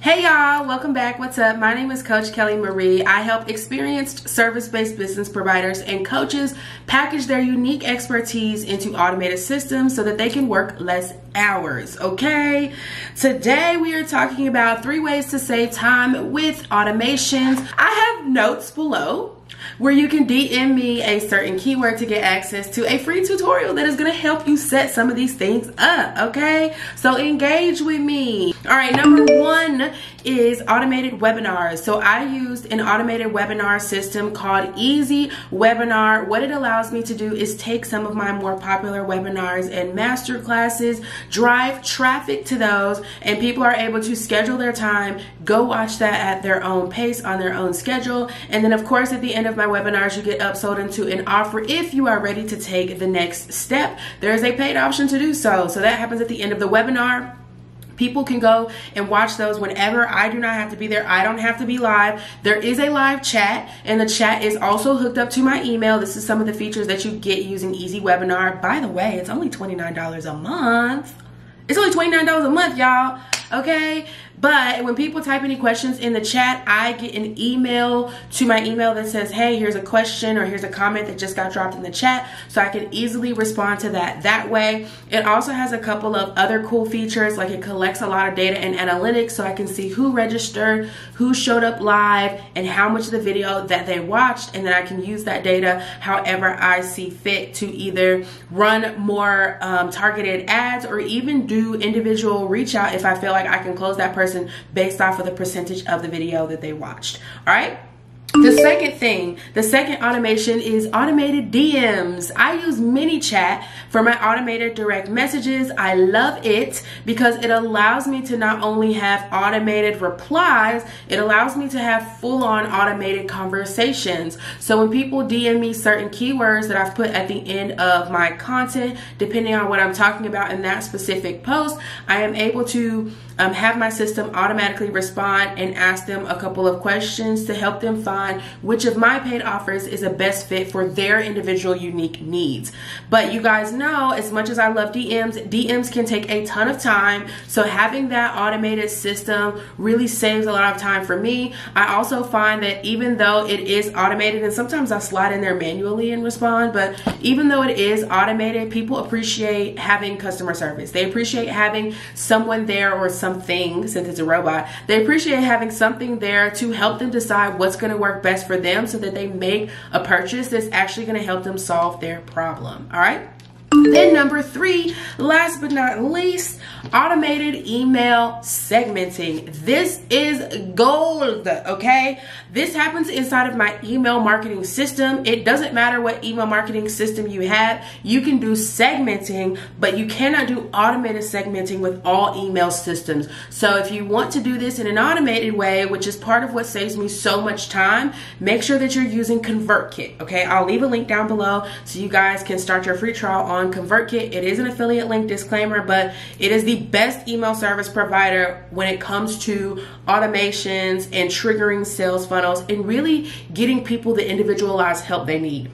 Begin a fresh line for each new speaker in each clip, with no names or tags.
Hey y'all, welcome back. What's up? My name is Coach Kelly Marie. I help experienced service-based business providers and coaches package their unique expertise into automated systems so that they can work less hours, okay? Today we are talking about 3 ways to save time with automations. I have notes below where you can DM me a certain keyword to get access to a free tutorial that is going to help you set some of these things up, okay? So engage with me. All right, number 1 is automated webinars. So I used an automated webinar system called Easy Webinar. What it allows me to do is take some of my more popular webinars and master classes, drive traffic to those, and people are able to schedule their time, go watch that at their own pace on their own schedule. And then of course at the end of my webinars you get upsold into an offer if you are ready to take the next step. There is a paid option to do so. So that happens at the end of the webinar. People can go and watch those whenever. I do not have to be there. I don't have to be live. There is a live chat, and the chat is also hooked up to my email. This is some of the features that you get using Easy Webinar. By the way, it's only $29 a month. It's only $29 a month, y'all. Okay? But when people type any questions in the chat, I get an email to my email that says, hey, here's a question or here's a comment that just got dropped in the chat. So I can easily respond to that way. It also has a couple of other cool features, like it collects a lot of data and analytics so I can see who registered, who showed up live, and how much of the video that they watched. And then I can use that data however I see fit to either run more targeted ads or even do individual reach out if I feel like I can close that person based off of the percentage of the video that they watched. All right. The second thing, the second automation is automated DMs. I use ManyChat for my automated direct messages. I love it because it allows me to not only have automated replies, it allows me to have full-on automated conversations. So when people DM me certain keywords that I've put at the end of my content, depending on what I'm talking about in that specific post, I am able to have my system automatically respond and ask them a couple of questions to help them find which of my paid offers is a best fit for their individual unique needs. But you guys know, as much as I love DMs can take a ton of time. So having that automated system really saves a lot of time for me. I also find that even though it is automated, and sometimes I slide in there manually and respond, but even though it is automated, people appreciate having customer service. They appreciate having someone there or something, since it's a robot, they appreciate having something there to help them decide what's going to work best for them so that they make a purchase that's actually going to help them solve their problem. All right. Then number 3, last but not least, automated email segmenting. This is gold, okay? This happens inside of my email marketing system. It doesn't matter what email marketing system you have. You can do segmenting, but you cannot do automated segmenting with all email systems. So if you want to do this in an automated way, which is part of what saves me so much time, make sure that you're using ConvertKit, okay? I'll leave a link down below so you guys can start your free trial on ConvertKit. It is an affiliate link, disclaimer, but it is the best email service provider when it comes to automations and triggering sales funnels and really getting people the individualized help they need.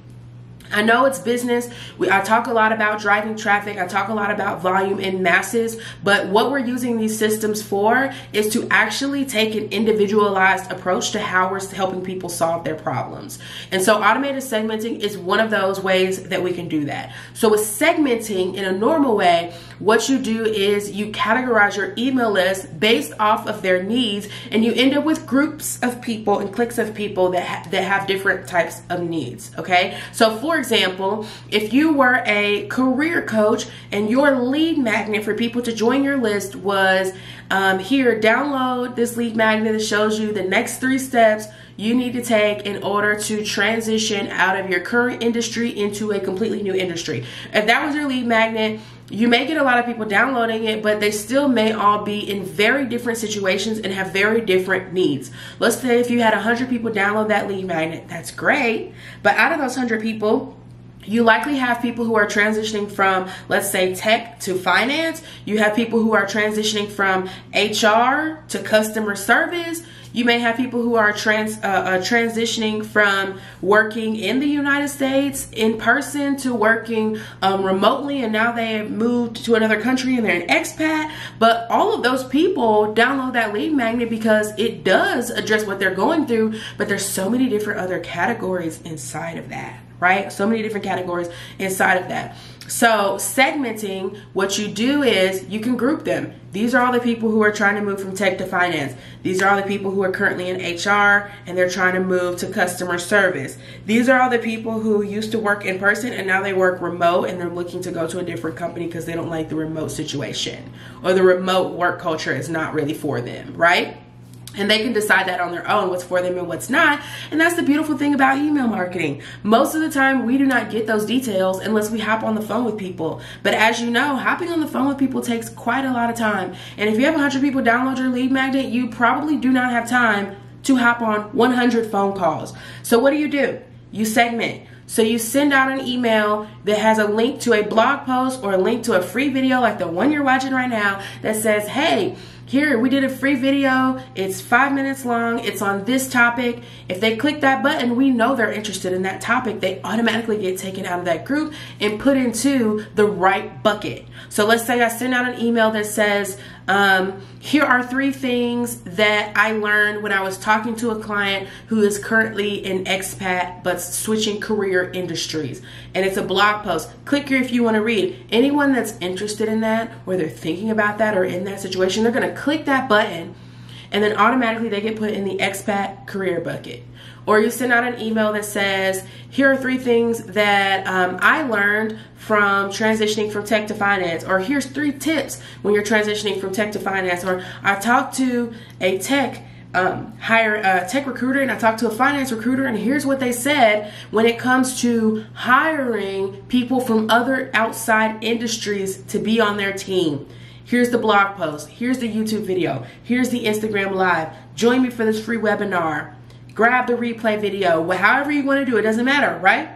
I know it's business. I talk a lot about driving traffic. I talk a lot about volume in masses, but what we're using these systems for is to actually take an individualized approach to how we're helping people solve their problems. And so automated segmenting is one of those ways that we can do that. So with segmenting in a normal way, what you do is you categorize your email list based off of their needs, and you end up with groups of people and cliques of people that have different types of needs, okay? So for example, if you were a career coach and your lead magnet for people to join your list was here, download this lead magnet that shows you the next 3 steps you need to take in order to transition out of your current industry into a completely new industry. If that was your lead magnet, you may get a lot of people downloading it, but they still may all be in very different situations and have very different needs. Let's say if you had 100 people download that lead magnet, that's great. But out of those 100 people, you likely have people who are transitioning from, let's say, tech to finance. You have people who are transitioning from HR to customer service. You may have people who are transitioning from working in the United States in person to working remotely, and now they have moved to another country and they're an expat. But all of those people download that lead magnet because it does address what they're going through, but there's so many different other categories inside of that, right? So many different categories inside of that. So segmenting, what you do is you can group them. These are all the people who are trying to move from tech to finance. These are all the people who are currently in HR and they're trying to move to customer service. These are all the people who used to work in person and now they work remote and they're looking to go to a different company because they don't like the remote situation, or the remote work culture is not really for them, right? And they can decide that on their own, what's for them and what's not. And that's the beautiful thing about email marketing. Most of the time, we do not get those details unless we hop on the phone with people. But as you know, hopping on the phone with people takes quite a lot of time. And if you have 100 people download your lead magnet, you probably do not have time to hop on 100 phone calls. So what do? You segment. So you send out an email that has a link to a blog post or a link to a free video like the one you're watching right now that says, hey, here, we did a free video. It's 5 minutes long. It's on this topic. If they click that button, we know they're interested in that topic. They automatically get taken out of that group and put into the right bucket. So let's say I send out an email that says, here are 3 things that I learned when I was talking to a client who is currently an expat but switching career industries. And it's a blog post. Click here if you want to read. Anyone that's interested in that, or they're thinking about that or in that situation, they're going to click that button and then automatically they get put in the expat career bucket. Or you send out an email that says, here are 3 things that I learned from transitioning from tech to finance. Or here's 3 tips when you're transitioning from tech to finance. Or I talked to a tech recruiter and I talked to a finance recruiter, and here's what they said when it comes to hiring people from other outside industries to be on their team. Here's the blog post. Here's the YouTube video. Here's the Instagram live. Join me for this free webinar. Grab the replay video. However you want to do it, doesn't matter, right?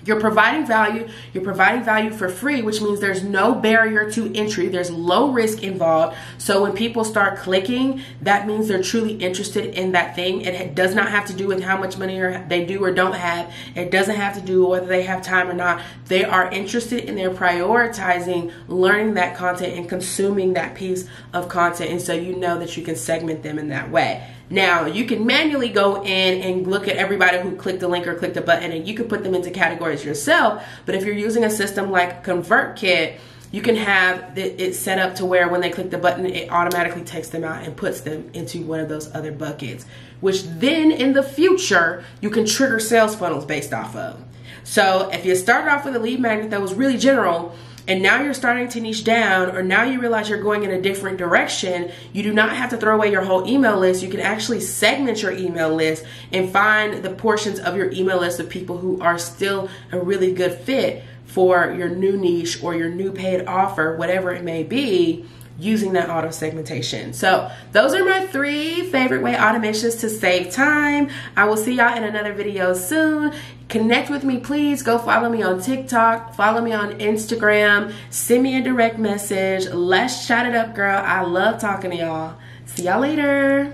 You're providing value. You're providing value for free, which means there's no barrier to entry. There's low risk involved. So when people start clicking, that means they're truly interested in that thing. It does not have to do with how much money they do or don't have. It doesn't have to do with whether they have time or not. They are interested and they're prioritizing learning that content and consuming that piece of content. And so you know that you can segment them in that way. Now, you can manually go in and look at everybody who clicked the link or clicked the button, and you can put them into categories yourself. But if you're using a system like ConvertKit, you can have it set up to where when they click the button, it automatically takes them out and puts them into one of those other buckets, which then in the future, you can trigger sales funnels based off of. So if you started off with a lead magnet that was really general, and now you're starting to niche down, or now you realize you're going in a different direction, you do not have to throw away your whole email list. You can actually segment your email list and find the portions of your email list of people who are still a really good fit for your new niche or your new paid offer, whatever it may be, using that auto segmentation. So those are my 3 favorite way automations to save time. I will see y'all in another video soon. Connect with me, please. Go follow me on TikTok, follow me on Instagram, send me a direct message. Let's chat it up, girl. I love talking to y'all. See y'all later.